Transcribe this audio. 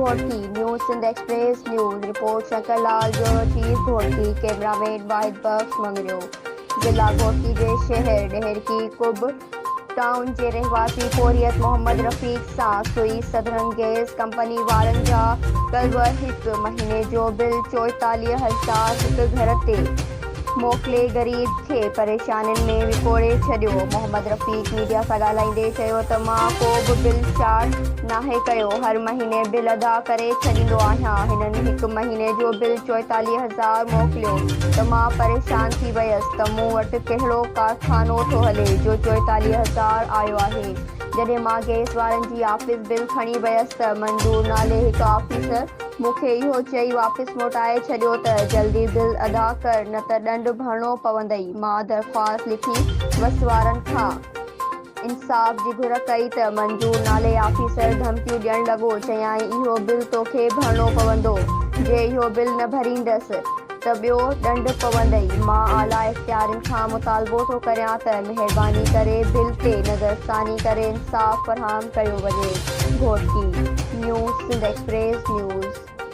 Ghotki news Sindh Express news report Shankar Lal bureau chief Ghotki cameraman Wahid Bakhsh Mangrio जिला घोटकी जे शहर डेहरकी कुब टाउन जे रहवासी फोरियत मोहम्मद रफ़ीक सां सुई सदरन गैस कंपनी वारनि जा कल्ह हिकु महीने जो बिल 44,000 हिकु घर ते मोकिले ग़रीब खे परेशानियुनि में विकोड़े छॾियो। मोहम्मद रफ़ीक मीडिया सां ॻाल्हाईंदे चयो त मां को बि बिल चार्ज नाहे कयो, हर महीने बिल अदा करे छॾींदो आहियां। हिननि हिकु महीने जो बिल 44,000 मोकिलियो त मां परेशान थी वियसि त मूं वटि कहिड़ो कारखानो थो हले जो 44,000 आयो आहे। जॾहिं मां गैस वारनि जी ऑफिस बिल खणी वियसि त मंजूर नाले हिकु ऑफिसर मूंखे इहो चई वापसि मोटाए छॾियो त जल्दी बिल अदा कर न त ॾंड भरणो पवंदई। मां दरख़्वास्त लिखी वसवारनि खां इंसाफ़ जी घुर कई त मंजूर नाले ऑफिसर धमकियूं ॾियणु लॻो। चयाईं इहो बिल तोखे भरणो पवंदो, जे इहो बिल न भरींदसि त ॿियो ॾंड पवंदई। मां आला इख़्तियारनि खां मुतालबो थो करियां त महिरबानी करे बिल ते नज़रसानी करे इंसाफ़ फ़राहम कयो वञे। Ghotki news Sindh Express news.